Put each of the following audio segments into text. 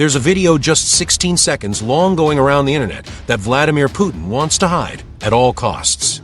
There's a video just 16 seconds long going around the internet that Vladimir Putin wants to hide at all costs.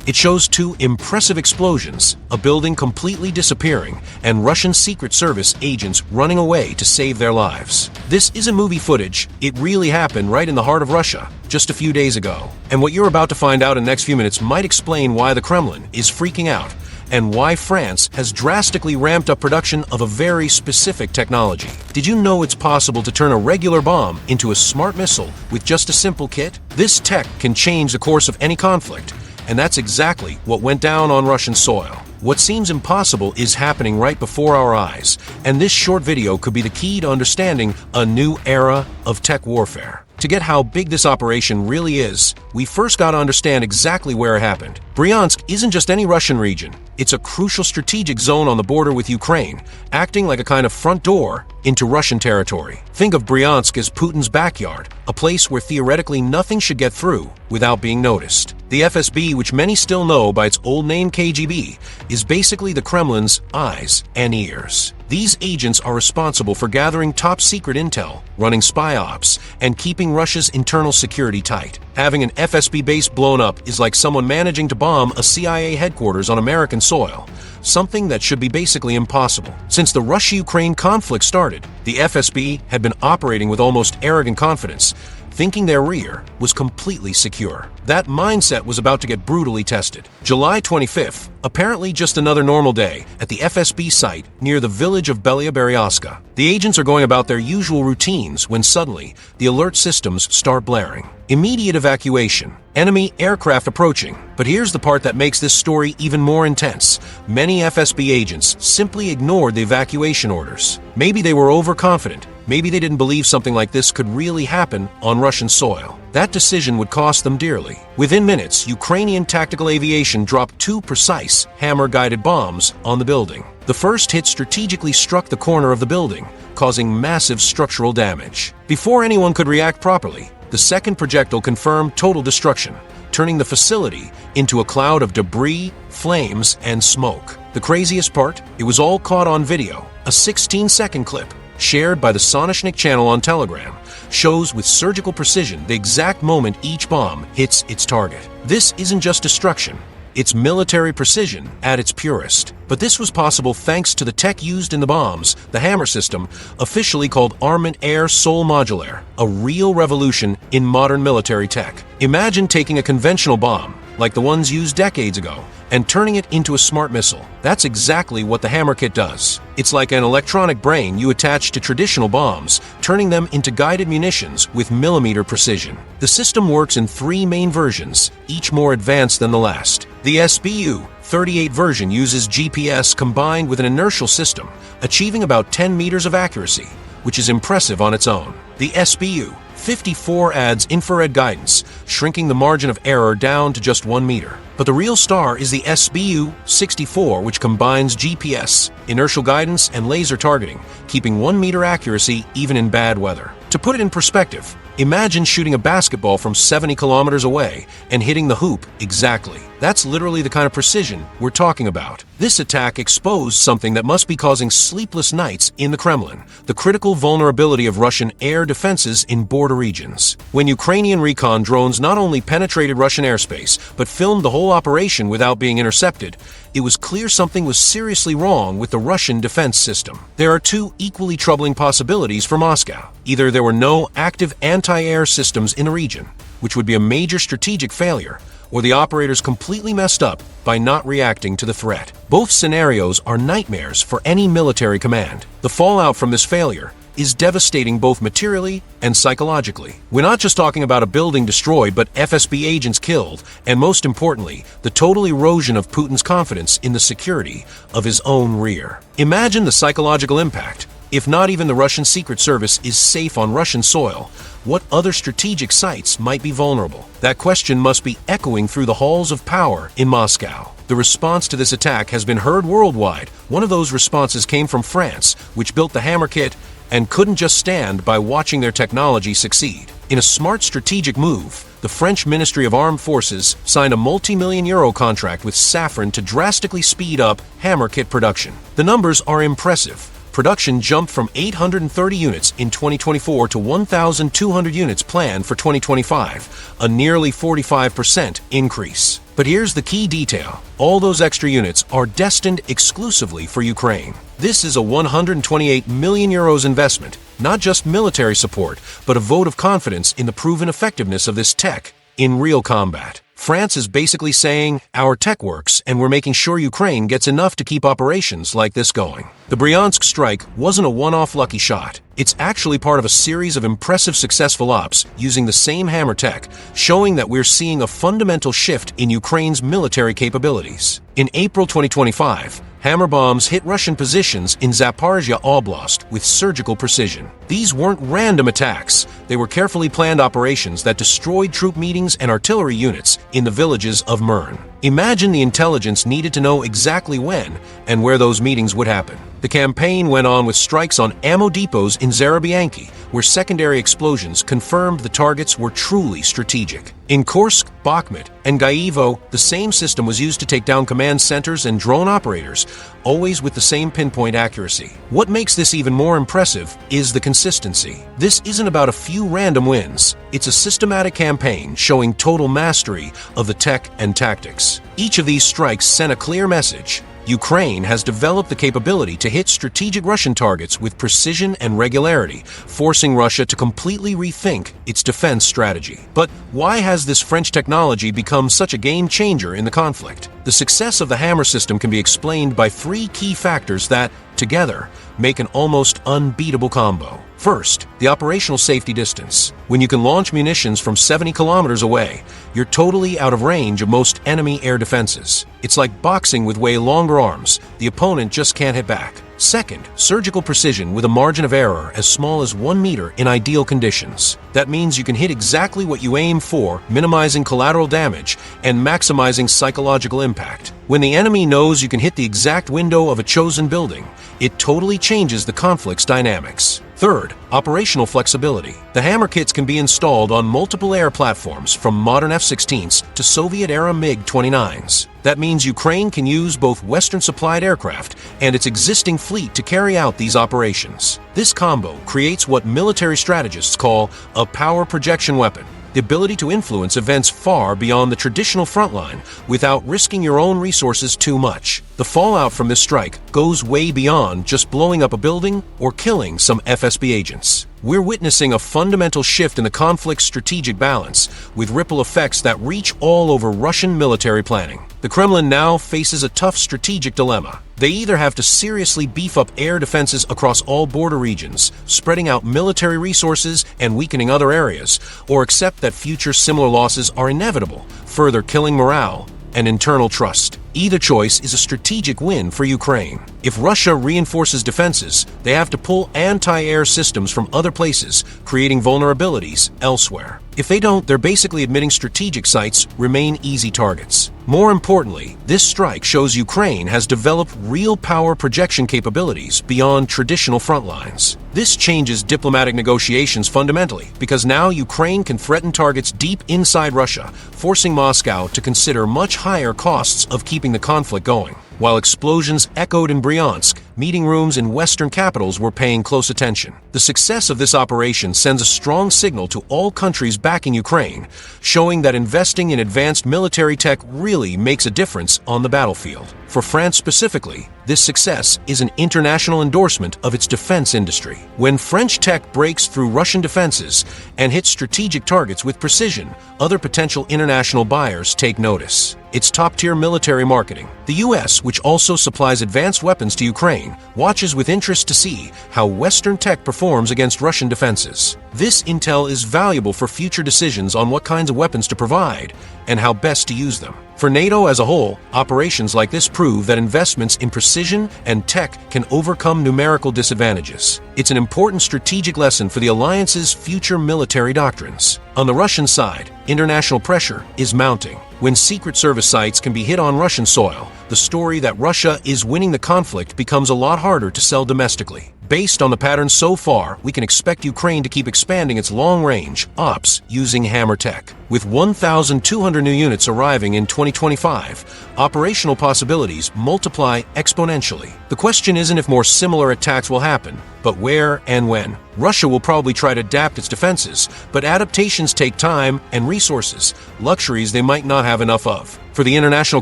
It shows two impressive explosions, a building completely disappearing, and Russian Secret Service agents running away to save their lives. This isn't movie footage, it really happened right in the heart of Russia, just a few days ago. And what you're about to find out in the next few minutes might explain why the Kremlin is freaking out, and why France has drastically ramped up production of a very specific technology. Did you know it's possible to turn a regular bomb into a smart missile with just a simple kit? This tech can change the course of any conflict, and that's exactly what went down on Russian soil. What seems impossible is happening right before our eyes, and this short video could be the key to understanding a new era of tech warfare. To get how big this operation really is, we first got to understand exactly where it happened. Bryansk isn't just any Russian region. It's a crucial strategic zone on the border with Ukraine, acting like a kind of front door into Russian territory. Think of Bryansk as Putin's backyard, a place where theoretically nothing should get through without being noticed. The FSB, which many still know by its old name KGB, is basically the Kremlin's eyes and ears. These agents are responsible for gathering top-secret intel, running spy ops, and keeping Russia's internal security tight. Having an FSB base blown up is like someone managing to bomb a CIA headquarters on American soil, something that should be basically impossible. Since the Russia-Ukraine conflict started, the FSB had been operating with almost arrogant confidence, thinking their rear was completely secure. That mindset was about to get brutally tested. July 25th, apparently just another normal day at the FSB site near the village of Belia Beryaska. The agents are going about their usual routines when suddenly the alert systems start blaring. Immediate evacuation. Enemy aircraft approaching. But here's the part that makes this story even more intense. Many FSB agents simply ignored the evacuation orders. Maybe they were overconfident. Maybe they didn't believe something like this could really happen on Russian soil. That decision would cost them dearly. Within minutes, Ukrainian tactical aviation dropped two precise hammer-guided bombs on the building. The first hit strategically struck the corner of the building, causing massive structural damage. Before anyone could react properly, the second projectile confirmed total destruction, turning the facility into a cloud of debris, flames, and smoke. The craziest part? It was all caught on video. A 16-second clip, shared by the Sonishnik channel on Telegram, shows with surgical precision the exact moment each bomb hits its target. This isn't just destruction, it's military precision at its purest. But this was possible thanks to the tech used in the bombs, the Hammer system, officially called Armament Air Sol Modulaire, a real revolution in modern military tech. Imagine taking a conventional bomb, like the ones used decades ago, and turning it into a smart missile. That's exactly what the Hammer kit does. It's like an electronic brain you attach to traditional bombs, turning them into guided munitions with millimeter precision. The system works in three main versions, each more advanced than the last. The SBU-38 version uses GPS combined with an inertial system, achieving about 10 meters of accuracy, which is impressive on its own. The SBU-54 adds infrared guidance, shrinking the margin of error down to just 1 meter. But the real star is the SBU-64, which combines GPS, inertial guidance, and laser targeting, keeping 1 meter accuracy even in bad weather. To put it in perspective, imagine shooting a basketball from 70 kilometers away and hitting the hoop exactly. That's literally the kind of precision we're talking about. This attack exposed something that must be causing sleepless nights in the Kremlin, the critical vulnerability of Russian air defenses in border regions. When Ukrainian recon drones not only penetrated Russian airspace, but filmed the whole operation without being intercepted, it was clear something was seriously wrong with the Russian defense system. There are two equally troubling possibilities for Moscow. Either there were no active anti-air systems in the region, which would be a major strategic failure, or the operators completely messed up by not reacting to the threat. Both scenarios are nightmares for any military command. The fallout from this failure is devastating both materially and psychologically. We're not just talking about a building destroyed, but FSB agents killed, and most importantly, the total erosion of Putin's confidence in the security of his own rear. Imagine the psychological impact. If not even the Russian Secret Service is safe on Russian soil, what other strategic sites might be vulnerable? That question must be echoing through the halls of power in Moscow. The response to this attack has been heard worldwide. One of those responses came from France, which built the Hammer kit and couldn't just stand by watching their technology succeed. In a smart strategic move, the French Ministry of Armed Forces signed a multi-million euro contract with Safran to drastically speed up Hammer kit production. The numbers are impressive. Production jumped from 830 units in 2024 to 1,200 units planned for 2025, a nearly 45% increase. But here's the key detail. All those extra units are destined exclusively for Ukraine. This is a 128 million euros investment, not just military support, but a vote of confidence in the proven effectiveness of this tech in real combat. France is basically saying, our tech works, and we're making sure Ukraine gets enough to keep operations like this going. The Bryansk strike wasn't a one-off lucky shot. It's actually part of a series of impressive successful ops using the same hammer tech, showing that we're seeing a fundamental shift in Ukraine's military capabilities. In April 2025, hammer bombs hit Russian positions in Zaporizhia Oblast with surgical precision. These weren't random attacks. They were carefully planned operations that destroyed troop meetings and artillery units in the villages of Mern. Imagine the intelligence needed to know exactly when and where those meetings would happen. The campaign went on with strikes on ammo depots in Zarabianki, where secondary explosions confirmed the targets were truly strategic. In Kursk, Bakhmut, and Gaivo, the same system was used to take down command centers and drone operators, always with the same pinpoint accuracy. What makes this even more impressive is the consistency. This isn't about a few random wins. It's a systematic campaign showing total mastery of the tech and tactics. Each of these strikes sent a clear message. Ukraine has developed the capability to hit strategic Russian targets with precision and regularity, forcing Russia to completely rethink its defense strategy. But why has this French technology become such a game changer in the conflict? The success of the hammer system can be explained by three key factors that, together, make an almost unbeatable combo. First, the operational safety distance. When you can launch munitions from 70 kilometers away, you're totally out of range of most enemy air defenses. It's like boxing with way longer arms. The opponent just can't hit back. Second, surgical precision with a margin of error as small as 1 meter in ideal conditions. That means you can hit exactly what you aim for, minimizing collateral damage and maximizing psychological impact. When the enemy knows you can hit the exact window of a chosen building, it totally changes the conflict's dynamics. Third, operational flexibility. The hammer kits can be installed on multiple air platforms, from modern F-16s to Soviet-era MiG-29s. That means Ukraine can use both Western-supplied aircraft and its existing fleet to carry out these operations. This combo creates what military strategists call a power projection weapon, the ability to influence events far beyond the traditional front line without risking your own resources too much. The fallout from this strike goes way beyond just blowing up a building or killing some FSB agents. We're witnessing a fundamental shift in the conflict's strategic balance, with ripple effects that reach all over Russian military planning. The Kremlin now faces a tough strategic dilemma. They either have to seriously beef up air defenses across all border regions, spreading out military resources and weakening other areas, or accept that future similar losses are inevitable, further killing morale and internal trust. Either choice is a strategic win for Ukraine. If Russia reinforces defenses, they have to pull anti-air systems from other places, creating vulnerabilities elsewhere. If they don't, they're basically admitting strategic sites remain easy targets. More importantly, this strike shows Ukraine has developed real power projection capabilities beyond traditional front lines. This changes diplomatic negotiations fundamentally, because now Ukraine can threaten targets deep inside Russia, forcing Moscow to consider much higher costs of keeping the conflict going. While explosions echoed in Bryansk, meeting rooms in Western capitals were paying close attention. The success of this operation sends a strong signal to all countries backing Ukraine, showing that investing in advanced military tech really makes a difference on the battlefield. For France specifically, this success is an international endorsement of its defense industry. When French tech breaks through Russian defenses and hits strategic targets with precision, other potential international buyers take notice. It's top-tier military marketing. The U.S., which also supplies advanced weapons to Ukraine, watches with interest to see how Western tech performs against Russian defenses. This intel is valuable for future decisions on what kinds of weapons to provide and how best to use them. For NATO as a whole, operations like this prove that investments in precision and tech can overcome numerical disadvantages. It's an important strategic lesson for the alliance's future military doctrines. On the Russian side, international pressure is mounting. When Secret Service sites can be hit on Russian soil, the story that Russia is winning the conflict becomes a lot harder to sell domestically. based on the patterns so far, we can expect Ukraine to keep expanding its long-range ops using hammer tech. With 1,200 new units arriving in 2025, operational possibilities multiply exponentially. The question isn't if more similar attacks will happen, but where and when. Russia will probably try to adapt its defenses, but adaptations take time and resources, luxuries they might not have enough of. For the international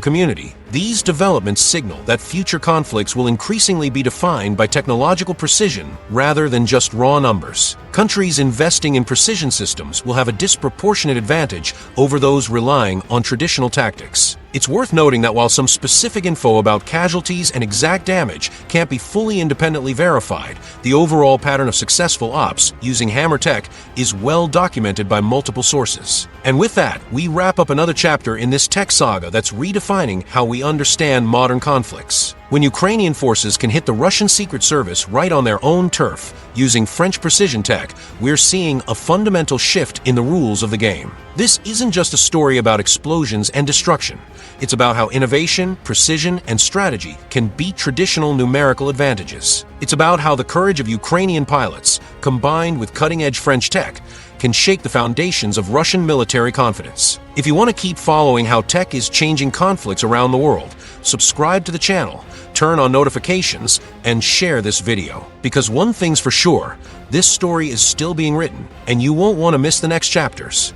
community, these developments signal that future conflicts will increasingly be defined by technological precision rather than just raw numbers. Countries investing in precision systems will have a disproportionate advantage over those relying on traditional tactics. It's worth noting that while some specific info about casualties and exact damage can't be fully independently verified, the overall pattern of successful ops using hammer tech is well documented by multiple sources. And with that, we wrap up another chapter in this tech saga that's redefining how we understand modern conflicts. When Ukrainian forces can hit the Russian Secret Service right on their own turf using French precision tech, we're seeing a fundamental shift in the rules of the game. This isn't just a story about explosions and destruction. It's about how innovation, precision, and strategy can beat traditional numerical advantages. It's about how the courage of Ukrainian pilots, combined with cutting-edge French tech, can shake the foundations of Russian military confidence. If you want to keep following how tech is changing conflicts around the world, subscribe to the channel, turn on notifications, and share this video. Because one thing's for sure, this story is still being written, and you won't want to miss the next chapters.